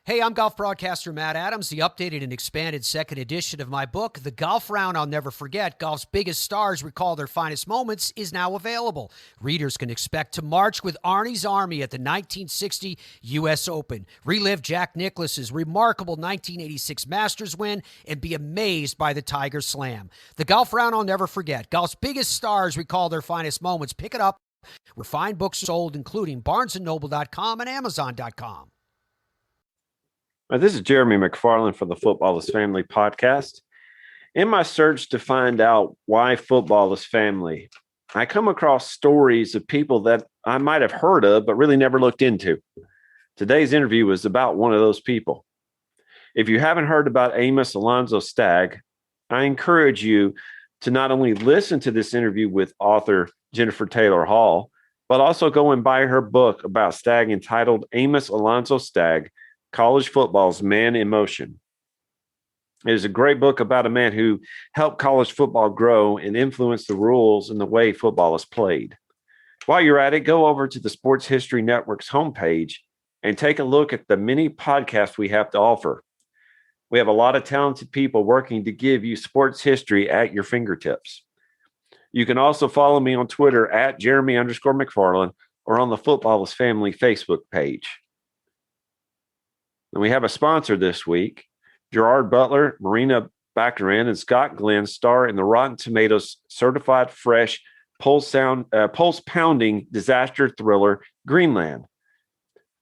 Hey, I'm golf broadcaster Matt Adams. The updated and expanded second edition of my book, The Golf Round I'll Never Forget, Golf's Biggest Stars Recall Their Finest Moments, is now available. Readers can expect to march with Arnie's Army at the 1960 U.S. Open, relive Jack Nicklaus's remarkable 1986 Masters win, and be amazed by the Tiger Slam. The Golf Round I'll Never Forget, Golf's Biggest Stars Recall Their Finest Moments. Pick it up where fine books are sold, including BarnesandNoble.com and Amazon.com. This is Jeremy McFarland for the Football is Family podcast. In my search to find out why football is family, I come across stories of people that I might have heard of but really never looked into. Today's interview is about one of those people. If you haven't heard about Amos Alonzo Stagg, I encourage you to not only listen to this interview with author Jennifer Taylor Hall, but also go and buy her book about Stagg entitled Amos Alonzo Stagg, College Football's Man in Motion. It is a great book about a man who helped college football grow and influence the rules and the way football is played. While you're at it, go over to the Sports History Network's homepage and take a look at the many podcasts we have to offer. We have a lot of talented people working to give you sports history at your fingertips. You can also follow me on Twitter at Jeremy_McFarland or on the Football is Family Facebook page. And we have a sponsor this week. Gerard Butler, Marina Baccarin, and Scott Glenn star in the Rotten Tomatoes certified fresh, pulse-pounding disaster thriller Greenland.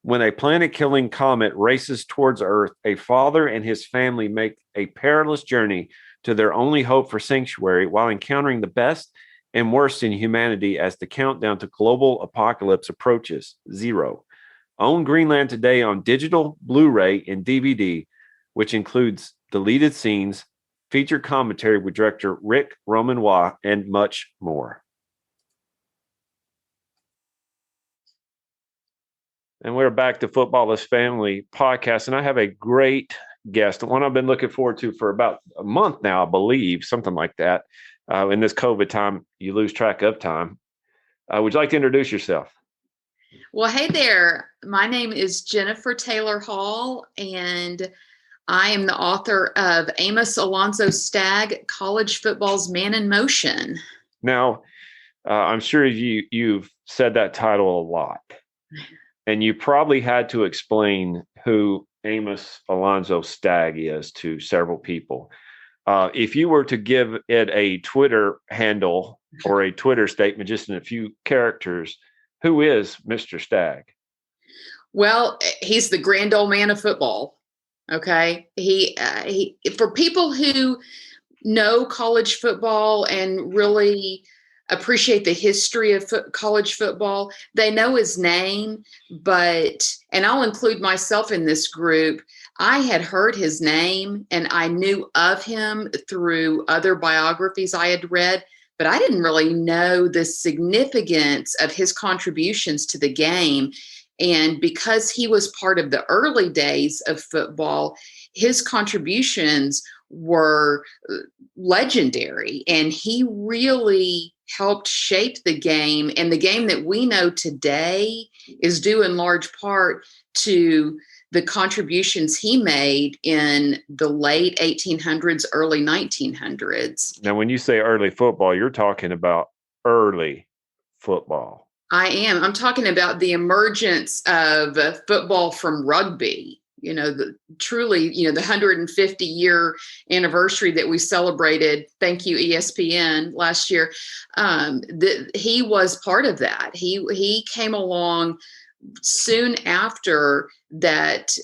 When a planet-killing comet races towards Earth, a father and his family make a perilous journey to their only hope for sanctuary while encountering the best and worst in humanity as the countdown to global apocalypse approaches, zero. Own Greenland today on digital, Blu-ray, and DVD, which includes deleted scenes, featured commentary with director Rick Romanois, and much more. And we're back to Football is Family podcast, and I have a great guest, one I've been looking forward to for about a month now, I believe, something like that. In this COVID time, you lose track of time. Would you like to introduce yourself? Well, hey there. My name is Jennifer Taylor Hall, and I am the author of Amos Alonzo Stagg, College Football's Man in Motion. Now, I'm sure you've said that title a lot, and you probably had to explain who Amos Alonzo Stagg is to several people. If you were to give it a Twitter handle or a Twitter statement, just in a few characters, who is Mr. Stagg? Well, he's the grand old man of football. Okay. He for people who know college football and really appreciate the history of college football, they know his name, and I'll include myself in this group. I had heard his name and I knew of him through other biographies I had read, but I didn't really know the significance of his contributions to the game. And because he was part of the early days of football, his contributions were legendary, and he really helped shape the game. And the game that we know today is due in large part to the contributions he made in the late 1800s, early 1900s. Now, when you say early football, you're talking about early football. I am. I'm talking about the emergence of football from rugby. The 150-year anniversary that we celebrated. Thank you, ESPN, last year. He was part of that. He came along soon after that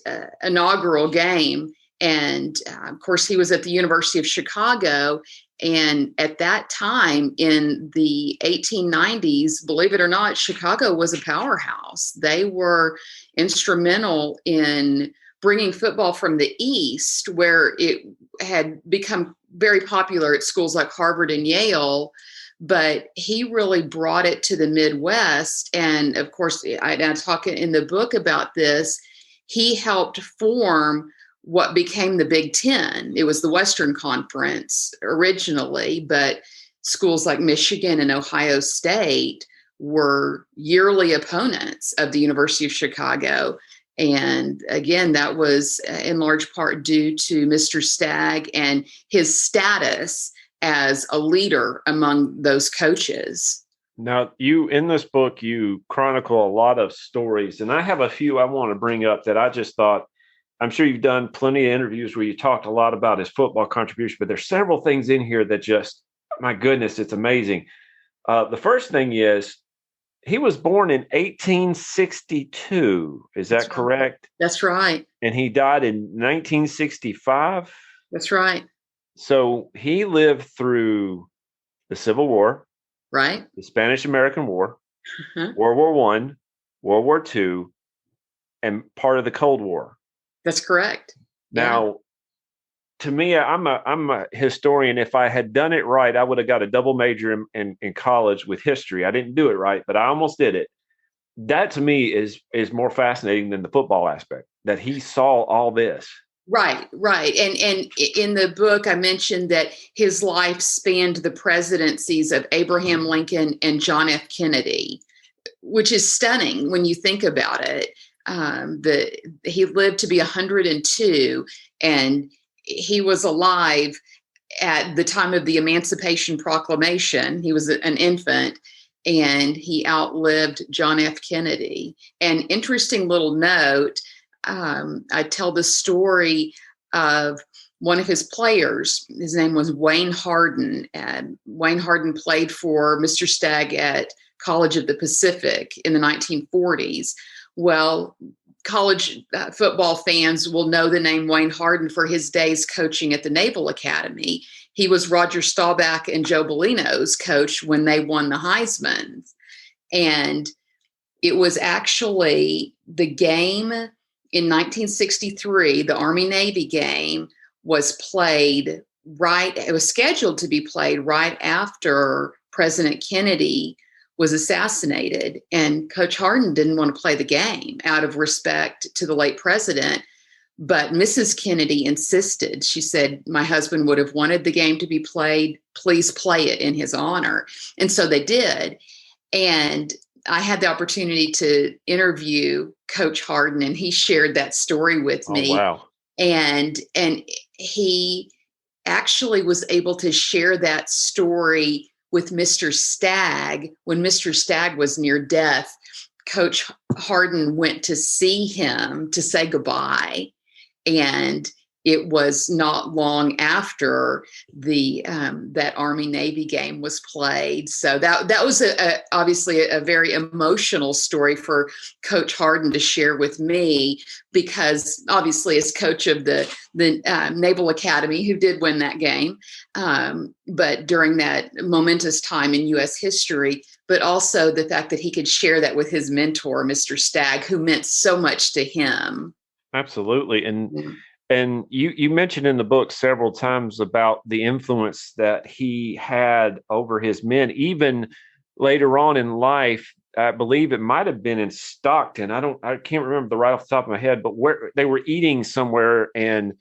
inaugural game. And of course, he was at the University of Chicago. And at that time in the 1890s, believe it or not, Chicago was a powerhouse. They were instrumental in bringing football from the East, where it had become very popular at schools like Harvard and Yale. But he really brought it to the Midwest. And of course, I talk in the book about this. He helped form what became the Big Ten. It was the Western Conference originally, but schools like Michigan and Ohio State were yearly opponents of the University of Chicago. And again, that was in large part due to Mr. Stagg and his status as a leader among those coaches. Now, in this book, you chronicle a lot of stories, and I have a few I want to bring up that I just thought, I'm sure you've done plenty of interviews where you talked a lot about his football contribution, but there's several things in here that just, my goodness, it's amazing. The first thing is he was born in 1862. Is that correct? That's right. And he died in 1965? That's right. So he lived through the Civil War, right? The Spanish-American War, World War I, World War II, and part of the Cold War. That's correct. Now, to me, I'm a historian. If I had done it right, I would have got a double major in college with history. I didn't do it right, but I almost did it. That to me is more fascinating than the football aspect, that he saw all this. Right. And in the book, I mentioned that his life spanned the presidencies of Abraham Lincoln and John F. Kennedy, which is stunning when you think about it. He lived to be 102, and he was alive at the time of the Emancipation Proclamation. He was an infant, and he outlived John F. Kennedy. An interesting little note, I tell the story of one of his players. His name was Wayne Harden. And Wayne Harden played for Mr. Stagg at College of the Pacific in the 1940s. Well, college football fans will know the name Wayne Harden for his days coaching at the Naval Academy. He was Roger Staubach and Joe Bellino's coach when they won the Heisman. And it was actually the game in 1963, the Army-Navy game was played it was scheduled to be played right after President Kennedy was assassinated, and Coach Harden didn't want to play the game out of respect to the late president. But Mrs. Kennedy insisted. She said, my husband would have wanted the game to be played. Please play it in his honor. And so they did. And I had the opportunity to interview Coach Harden, and he shared that story with me. Wow. And he actually was able to share that story with Mr. Stagg. When Mr. Stagg was near death, Coach Harden went to see him to say goodbye. And it was not long after that Army-Navy game was played. So that was obviously a very emotional story for Coach Harden to share with me, because obviously as coach of the Naval Academy, who did win that game, but during that momentous time in U.S. history, but also the fact that he could share that with his mentor, Mr. Stagg, who meant so much to him. Absolutely. And you mentioned in the book several times about the influence that he had over his men, even later on in life. I believe it might have been in Stockton. I can't remember right off the top of my head, but where they were eating somewhere, and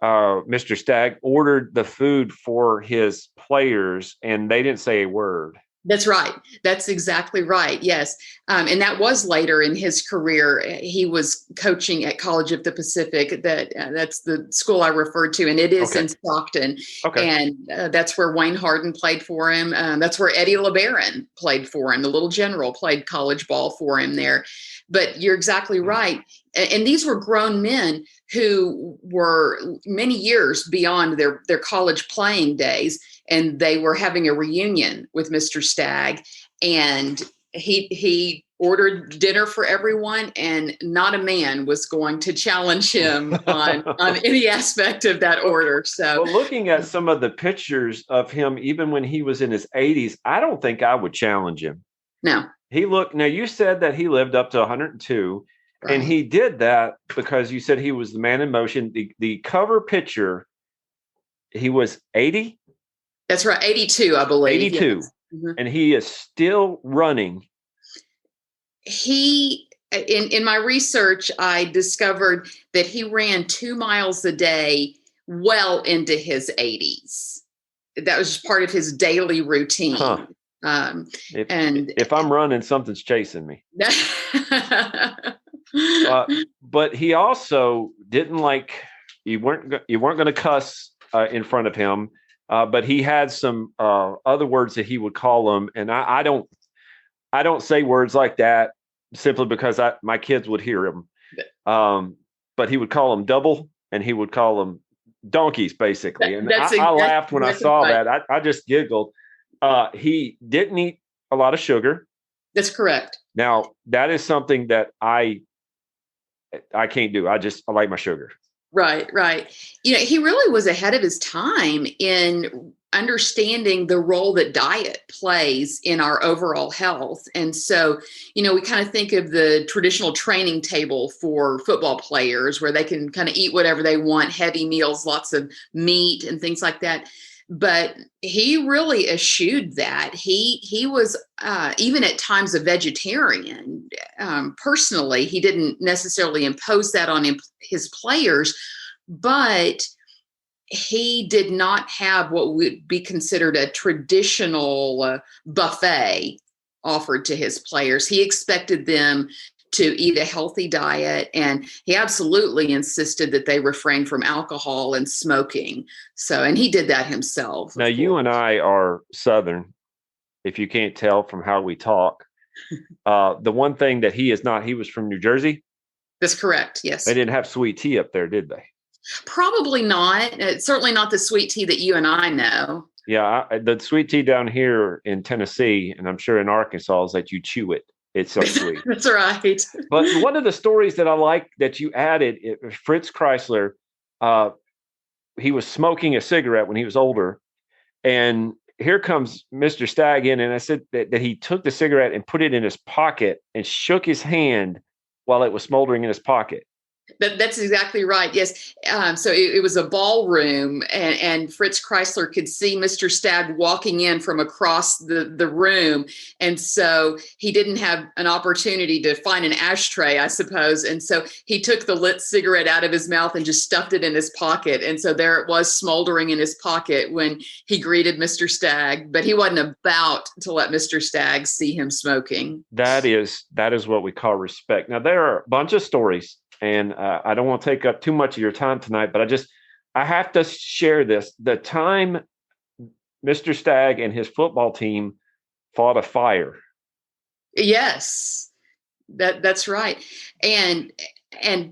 Mr. Stagg ordered the food for his players, and they didn't say a word. That's right. That's exactly right. Yes. And that was later in his career. He was coaching at College of the Pacific. That's the school I referred to, and it is in Stockton. Okay. And that's where Wayne Harden played for him. That's where Eddie LeBaron played for him. The little general played college ball for him there. But you're exactly right. And these were grown men who were many years beyond their college playing days. And they were having a reunion with Mr. Stagg, and he ordered dinner for everyone, and not a man was going to challenge him on any aspect of that order. So, well, looking at some of the pictures of him, even when he was in his 80s, I don't think I would challenge him. No. Now you said that he lived up to 102, right. And he did that because you said he was the man in motion. The cover picture, he was 80. That's right. 82, I believe. 82. Yes. Mm-hmm. And he is still running. In my research, I discovered that he ran 2 miles a day well into his 80s. That was just part of his daily routine. Huh. If I'm running, something's chasing me. But he also didn't like, you weren't going to cuss in front of him, but he had some other words that he would call them, and I don't say words like that simply because my kids would hear him. But he would call them double, and he would call them donkeys, basically. And I laughed when I saw that. I just giggled. He didn't eat a lot of sugar. That's correct. Now, that is something that I can't do. I like my sugar. Right. He really was ahead of his time in understanding the role that diet plays in our overall health. And so, we kind of think of the traditional training table for football players where they can kind of eat whatever they want, heavy meals, lots of meat and things like that. But he really eschewed that. He was even at times a vegetarian. Personally, he didn't necessarily impose that on his players, but he did not have what would be considered a traditional buffet offered to his players. He expected them to eat a healthy diet, and he absolutely insisted that they refrain from alcohol and smoking. So, and he did that himself. Now, you and I are Southern, if you can't tell from how we talk. The one thing that he is not, he was from New Jersey. That's correct. Yes. They didn't have sweet tea up there, did they? Probably not. Certainly not the sweet tea that you and I know. Yeah. The sweet tea down here in Tennessee, and I'm sure in Arkansas, is that you chew it. It's so sweet. That's right. But one of the stories that I like that you added, Fritz Chrysler, he was smoking a cigarette when he was older. And here comes Mr. Stagg in, and I said that he took the cigarette and put it in his pocket and shook his hand while it was smoldering in his pocket. That's exactly right. Yes. So it was a ballroom, and Fritz Chrysler could see Mr. Stagg walking in from across the room. And so he didn't have an opportunity to find an ashtray, I suppose. And so he took the lit cigarette out of his mouth and just stuffed it in his pocket. And so there it was, smoldering in his pocket when he greeted Mr. Stagg. But he wasn't about to let Mr. Stagg see him smoking. That is what we call respect. Now, there are a bunch of stories. And I don't want to take up too much of your time tonight, but I have to share this. The time Mr. Stagg and his football team fought a fire. Yes, that's right. And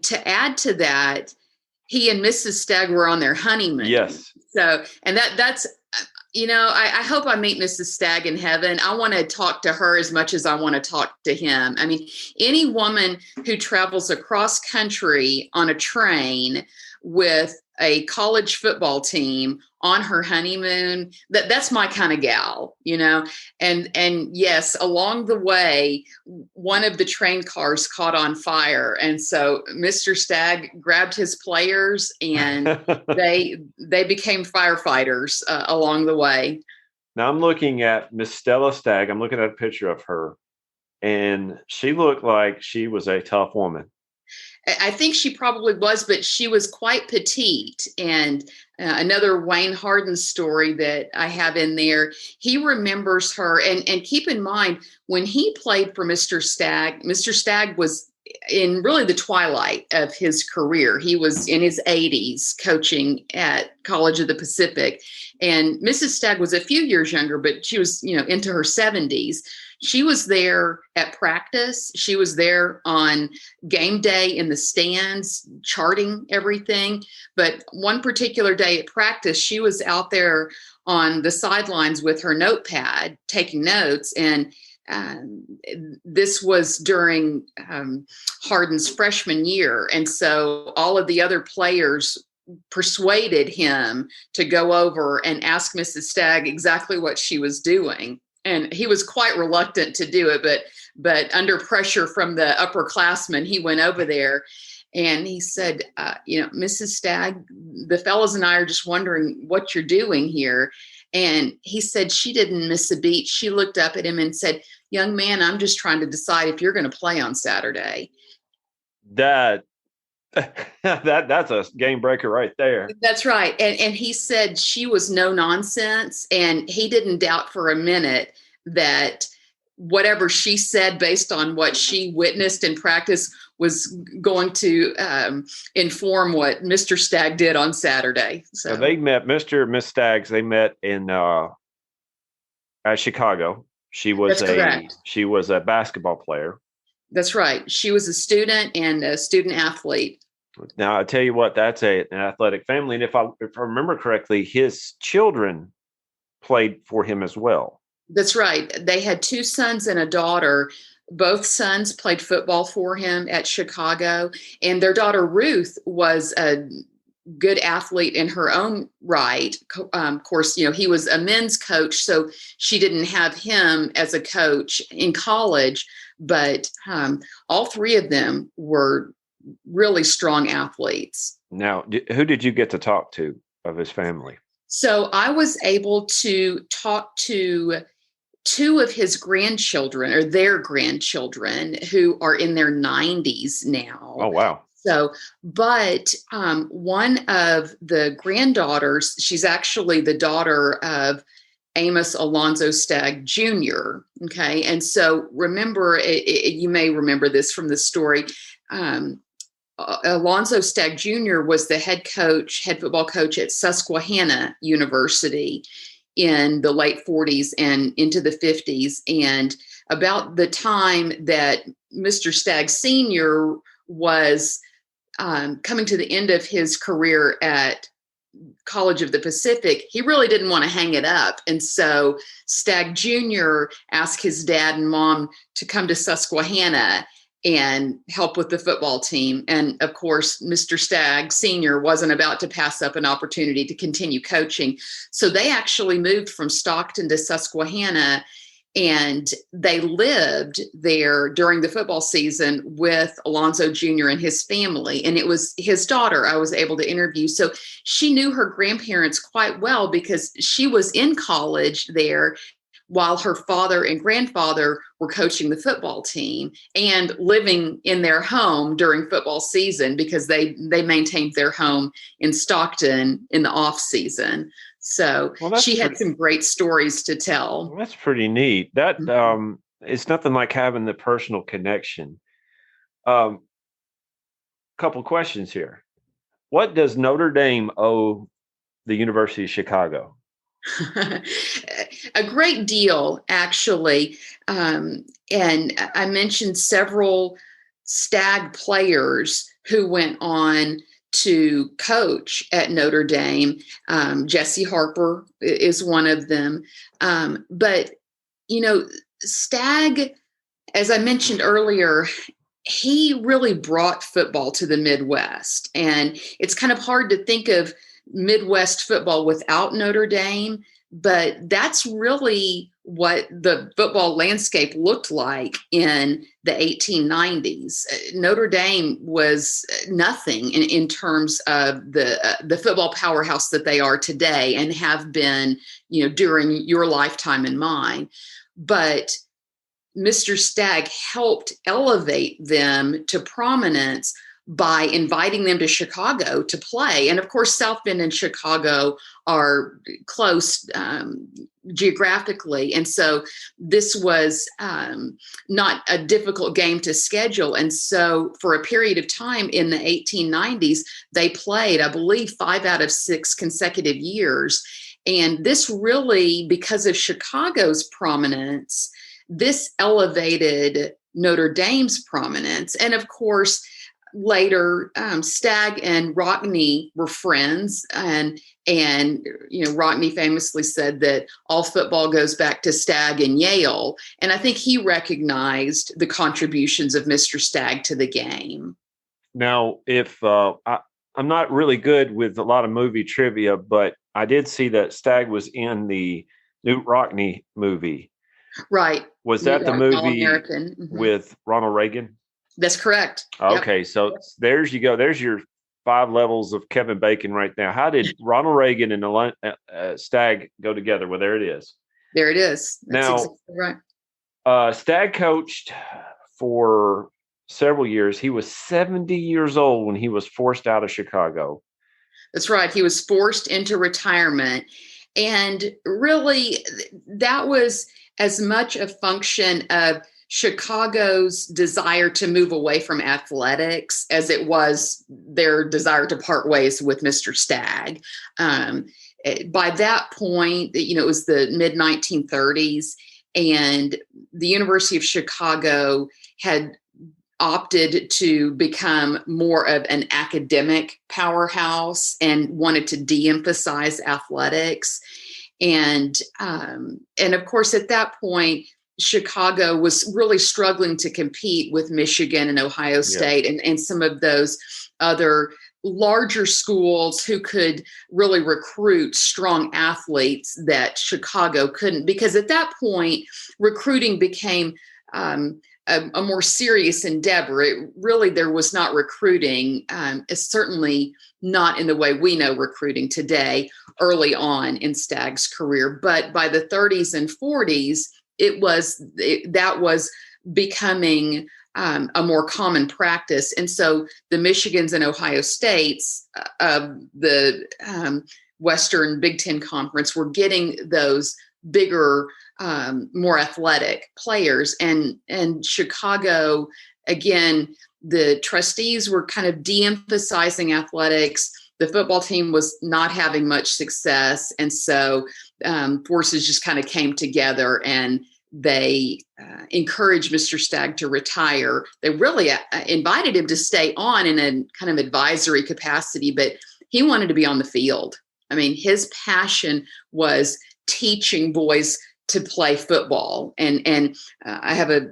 to add to that, he and Mrs. Stagg were on their honeymoon. Yes. So, and that's, I hope I meet Mrs. Stagg in heaven. I want to talk to her as much as I want to talk to him. I mean, any woman who travels across country on a train with a college football team on her honeymoon, that's my kind of gal, and yes, along the way, one of the train cars caught on fire. And so Mr. Stagg grabbed his players and they became firefighters along the way. Now I'm looking at Miss Stella Stagg. I'm looking at a picture of her, and she looked like she was a tough woman. I think she probably was, but she was quite petite. And another Wayne Harden story that I have in there, he remembers her. And keep in mind, when he played for Mr. Stagg was in really the twilight of his career. He was in his 80s coaching at College of the Pacific. And Mrs. Stagg was a few years younger, but she was, into her 70s. She was there at practice. She was there on game day in the stands, charting everything. But one particular day at practice, she was out there on the sidelines with her notepad taking notes. And this was during Harden's freshman year. And so all of the other players persuaded him to go over and ask Mrs. Stagg exactly what she was doing. And he was quite reluctant to do it, but under pressure from the upperclassmen, he went over there and he said, Mrs. Stagg, the fellows and I are just wondering what you're doing here. And he said she didn't miss a beat. She looked up at him and said, "Young man, I'm just trying to decide if you're going to play on Saturday." That's a game breaker right there. That's right. And he said she was no nonsense. And he didn't doubt for a minute that whatever she said based on what she witnessed in practice was going to inform what Mr. Stagg did on Saturday. So they met, Mr. and Miss Staggs. They met in at Chicago. She was a basketball player. That's right. She was a student and a student athlete. Now I tell you what, that's an athletic family, and if I remember correctly, his children played for him as well. That's right. They had 2 sons and a daughter. Both sons played football for him at Chicago, and their daughter Ruth was a good athlete in her own right. Of course, he was a men's coach, so she didn't have him as a coach in college, but all 3 of them were really strong athletes. Now, who did you get to talk to of his family? So I was able to talk to 2 of his grandchildren, or their grandchildren, who are in their 90s now. Oh, wow. So, but one of the granddaughters, she's actually the daughter of Amos Alonzo Stagg Jr. Okay. And so remember, you may remember this from the story. Alonzo Stagg Jr. was the head football coach at Susquehanna University in the late 40s and into the 50s. And about the time that Mr. Stagg Sr. was coming to the end of his career at College of the Pacific, he really didn't want to hang it up. And so Stagg Jr. asked his dad and mom to come to Susquehanna and help with the football team. And of course, Mr. Stagg Sr. wasn't about to pass up an opportunity to continue coaching. So they actually moved from Stockton to Susquehanna, and they lived there during the football season with Alonzo Jr. and his family. And it was his daughter I was able to interview. So she knew her grandparents quite well because she was in college there while her father and grandfather were coaching the football team and living in their home during football season, because they maintained their home in Stockton in the off season. So she had some great stories to tell. Well, that's pretty neat. That it's nothing like having the personal connection. Couple questions here. What does Notre Dame owe the University of Chicago? A great deal, actually. And I mentioned several Stagg players who went on to coach at Notre Dame. Jesse Harper is one of them. But, Stagg, as I mentioned earlier, he really brought football to the Midwest. And it's kind of hard to think of Midwest football without Notre Dame, but that's really what the football landscape looked like in the 1890s. Notre Dame was nothing in terms of the football powerhouse that they are today and have been, during your lifetime and mine. But Mr. Stagg helped elevate them to prominence by inviting them to Chicago to play. And of course, South Bend and Chicago are close geographically. And so this was not a difficult game to schedule. And so for a period of time in the 1890s, they played, I believe, 5 out of 6 consecutive years. And this really, because of Chicago's prominence, this elevated Notre Dame's prominence. And of course, later, Stagg and Rockne were friends, and Rockne famously said that all football goes back to Stagg and Yale, and I think he recognized the contributions of Mr. Stagg to the game. Now, if I'm not really good with a lot of movie trivia, but I did see that Stagg was in the new Rockne movie. Right. Was that the movie mm-hmm. with Ronald Reagan? That's correct. Okay, yep. So there's you go. There's your 5 levels of Kevin Bacon right now. How did Ronald Reagan and Stagg go together? Well, there it is. There it is. That's now, exactly right. Stagg coached for several years. He was 70 years old when he was forced out of Chicago. That's right. He was forced into retirement. And really, that was as much a function of Chicago's desire to move away from athletics as it was their desire to part ways with Mr. Stagg. By that point, it was the mid 1930s, and the University of Chicago had opted to become more of an academic powerhouse and wanted to de-emphasize athletics. And of course, at that point, Chicago was really struggling to compete with Michigan and Ohio State and some of those other larger schools who could really recruit strong athletes that Chicago couldn't, because at that point, recruiting became a more serious endeavor. There was not recruiting, certainly not in the way we know recruiting today, early on in Stagg's career. But by the 30s and 40s, that was becoming a more common practice. And so the Michigans and Ohio States of the Western Big Ten Conference were getting those bigger, more athletic players. And Chicago, again, the trustees were kind of de-emphasizing athletics. The football team was not having much success. And so forces just kind of came together, and they encouraged Mr. Stagg to retire. They really invited him to stay on in a kind of advisory capacity, but he wanted to be on the field. I mean, his passion was teaching boys to play football. And I have a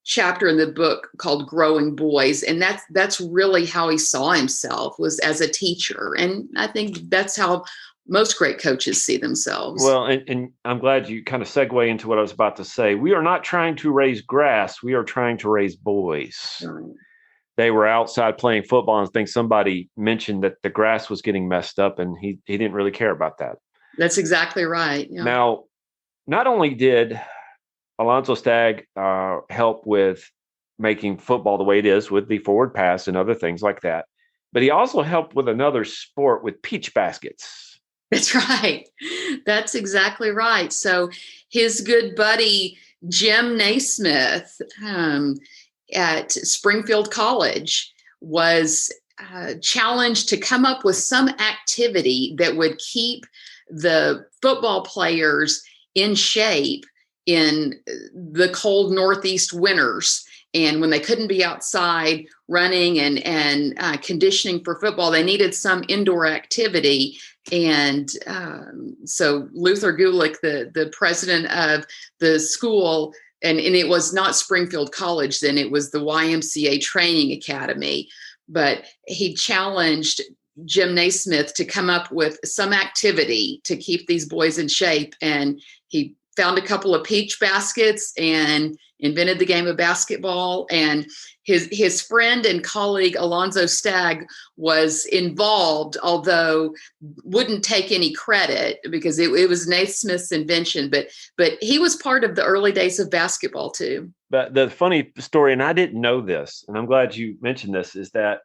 chapter in the book called Growing Boys. And that's really how he saw himself, was as a teacher. And I think that's how most great coaches see themselves. Well, and I'm glad you kind of segue into what I was about to say. We are not trying to raise grass. We are trying to raise boys. Right. They were outside playing football, and I think somebody mentioned that the grass was getting messed up, and he didn't really care about that. That's exactly right. Yeah. Now, not only did Alonzo Stagg help with making football the way it is with the forward pass and other things like that, but he also helped with another sport, with peach baskets. That's right. That's exactly right. So his good buddy, Jim Naismith, at Springfield College, was challenged to come up with some activity that would keep the football players in shape in the cold Northeast winters. And when they couldn't be outside running and conditioning for football, they needed some indoor activity. And so Luther Gulick, the president of the school, and it was not Springfield College then, it was the YMCA Training Academy, but he challenged Jim Naismith to come up with some activity to keep these boys in shape. And he found a couple of peach baskets and invented the game of basketball. And his friend and colleague Alonzo Stagg was involved, although wouldn't take any credit because it was Naismith's invention. But he was part of the early days of basketball too. But the funny story, and I didn't know this, and I'm glad you mentioned this, is that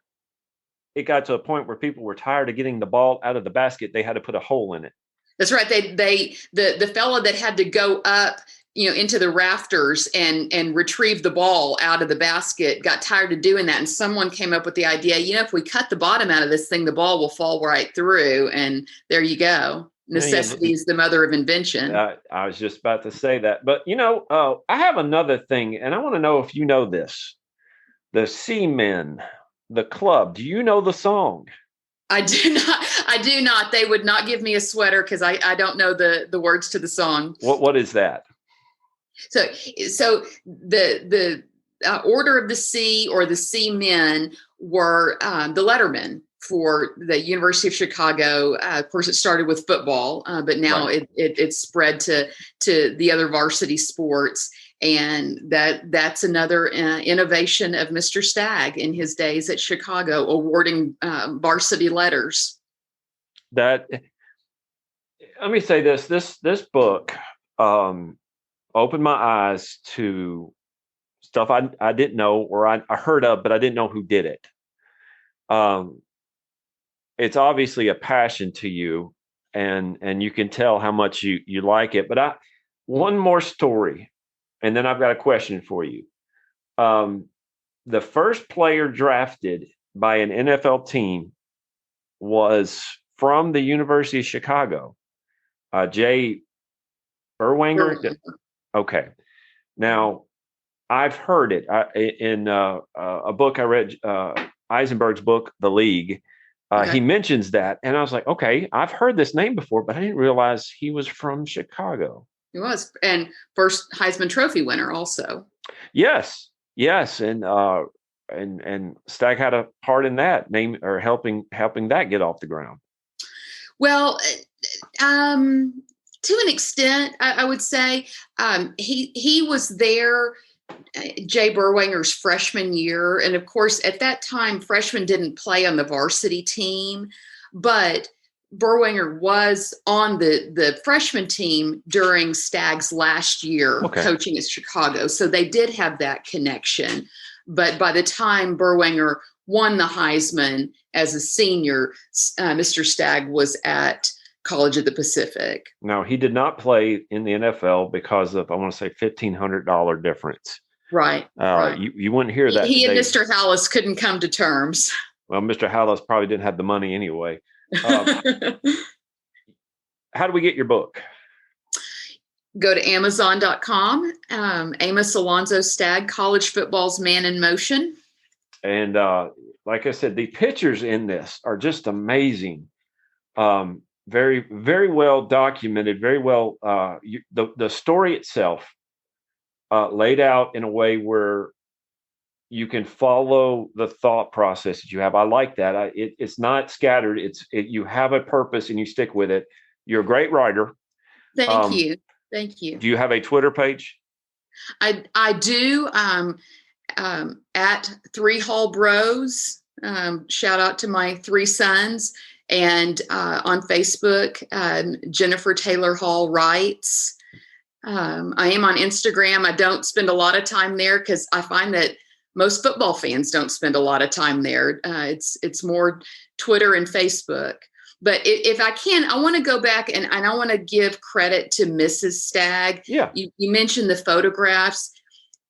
it got to a point where people were tired of getting the ball out of the basket. They had to put a hole in it. That's right. The fellow that had to go up, into the rafters and retrieve the ball out of the basket got tired of doing that. And someone came up with the idea, if we cut the bottom out of this thing, the ball will fall right through. And there you go. Necessity is the mother of invention. I was just about to say that. But, I have another thing, and I want to know if you know this. The Seamen, the club. Do you know the song? I do not. They would not give me a sweater because I don't know the words to the song. What is that? So the Order of the Sea, or the Seamen, were the lettermen for the University of Chicago. Of course, it started with football, but now right. It's spread to the other varsity sports. And that's another innovation of Mr. Stagg in his days at Chicago, awarding varsity letters. Let me say this book opened my eyes to stuff I didn't know, or I heard of, but I didn't know who did it. It's obviously a passion to you, and you can tell how much you like it. But one more story, and then I've got a question for you. The first player drafted by an NFL team was from the University of Chicago, Jay Berwanger. Okay. Now, I've heard it in a book I read, Eisenberg's book, The League. He mentions that, and I was like, okay, I've heard this name before, but I didn't realize he was from Chicago. He was, and first Heisman Trophy winner also. Yes, and Stagg had a part in that, helping that get off the ground. Well, to an extent, I would say he was there. Jay Berwanger's freshman year. And of course, at that time, freshmen didn't play on the varsity team, but Berwanger was on the freshman team during Stagg's last year coaching at Chicago. So they did have that connection. But by the time Berwanger won the Heisman as a senior, Mr. Stagg was at College of the Pacific. No, he did not play in the NFL because of, I want to say, $1,500 difference. Right. Right. You wouldn't hear that. He and Mr. Hallis couldn't come to terms. Well, Mr. Hallis probably didn't have the money anyway. How do we get your book? Go to Amazon.com. Amos Alonzo Stagg, College Football's Man in Motion. And like I said, the pictures in this are just amazing. Very, very well documented, very well. The story itself laid out in a way where you can follow the thought process that you have. I like that. It's not scattered. You have a purpose and you stick with it. You're a great writer. Thank you. Thank you. Do you have a Twitter page? I do. At 3 Hall Bros. Shout out to my 3 sons. And on Facebook, Jennifer Taylor Hall writes. I am on Instagram. I don't spend a lot of time there because I find that most football fans don't spend a lot of time there. It's more Twitter and Facebook. But if I can, I want to go back and I want to give credit to Mrs. Stagg. Yeah. You mentioned the photographs.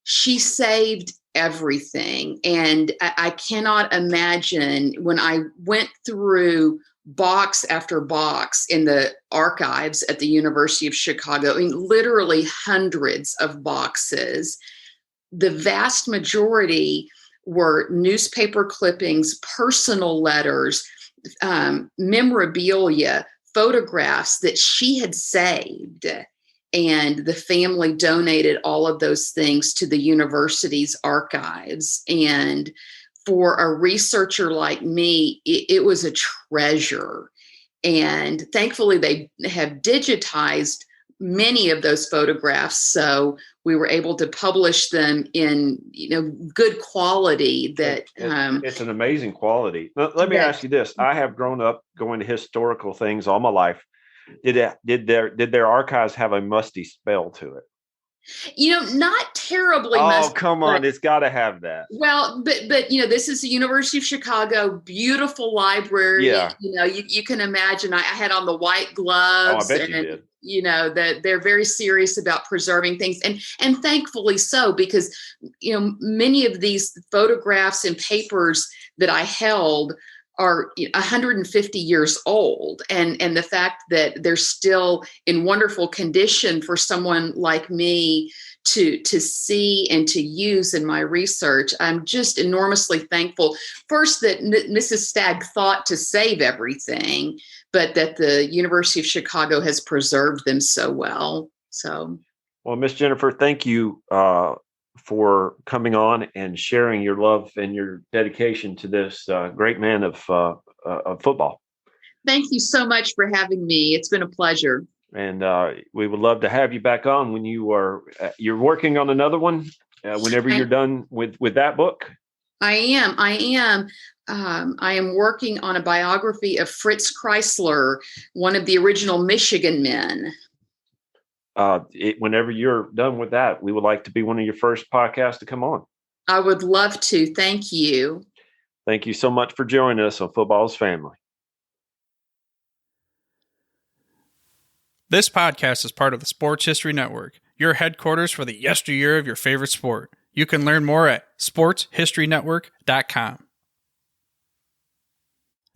She saved everything. And I cannot imagine when I went through box after box in the archives at the University of Chicago, I mean, literally hundreds of boxes. The vast majority were newspaper clippings, personal letters, memorabilia, photographs that she had saved. And the family donated all of those things to the university's archives. And for a researcher like me, it was a treasure. And thankfully, they have digitized many of those photographs. So we were able to publish them in, good quality. That it's an amazing quality. Let me ask you this. I have grown up going to historical things all my life. Did their archives have a musty spell to it? Not terribly. Oh, come on. It's got to have that. Well, but this is the University of Chicago, beautiful library. Yeah. You can imagine I had on the white gloves. Oh, I bet you did. That they're very serious about preserving things, and thankfully so, because many of these photographs and papers that I held are 150 years old, and the fact that they're still in wonderful condition for someone like me to see and to use in my research, I'm just enormously thankful. First, that Mrs. Stagg thought to save everything, but that the University of Chicago has preserved them so well. Well, Miss Jennifer, thank you for coming on and sharing your love and your dedication to this great man of football. Thank you so much for having me. It's been a pleasure. And we would love to have you back on when you're working on another one, whenever you're done with that book. I am. I am working on a biography of Fritz Chrysler, one of the original Michigan men. Whenever you're done with that, we would like to be one of your first podcasts to come on. I would love to. Thank you. Thank you so much for joining us on Football's Family. This podcast is part of the Sports History Network, your headquarters for the yesteryear of your favorite sport. You can learn more at sportshistorynetwork.com.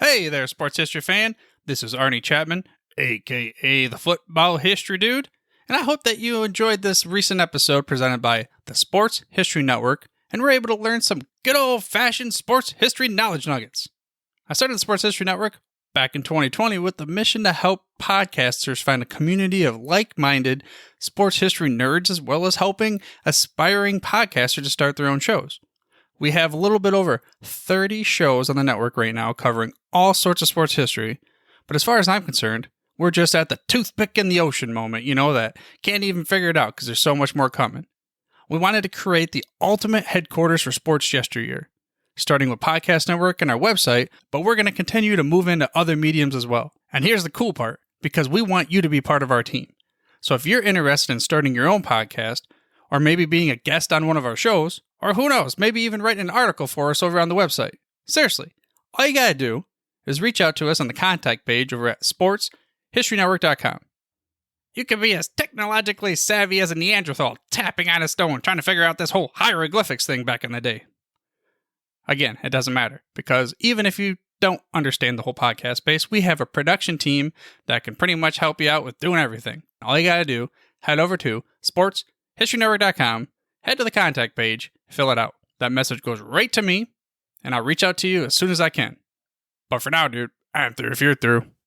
Hey there, sports history fan. This is Arnie Chapman, aka the Football History Dude, and I hope that you enjoyed this recent episode presented by the Sports History Network and were able to learn some good old-fashioned sports history knowledge nuggets. I started the Sports History Network back in 2020 with the mission to help podcasters find a community of like-minded sports history nerds, as well as helping aspiring podcasters to start their own shows. We have a little bit over 30 shows on the network right now covering all sorts of sports history, but as far as I'm concerned, we're just at the toothpick in the ocean moment, that can't even figure it out because there's so much more coming. We wanted to create the ultimate headquarters for sports yesteryear, starting with Podcast Network and our website, but we're going to continue to move into other mediums as well. And here's the cool part, because we want you to be part of our team. So if you're interested in starting your own podcast, or maybe being a guest on one of our shows, or who knows, maybe even writing an article for us over on the website. Seriously, all you gotta do is reach out to us on the contact page over at sportshistorynetwork.com. You can be as technologically savvy as a Neanderthal tapping on a stone trying to figure out this whole hieroglyphics thing back in the day. Again, it doesn't matter, because even if you don't understand the whole podcast space, we have a production team that can pretty much help you out with doing everything. All you gotta do, head over to sportshistorynetwork.com, head to the contact page, fill it out. That message goes right to me, and I'll reach out to you as soon as I can. But for now, dude, I'm through if you're through.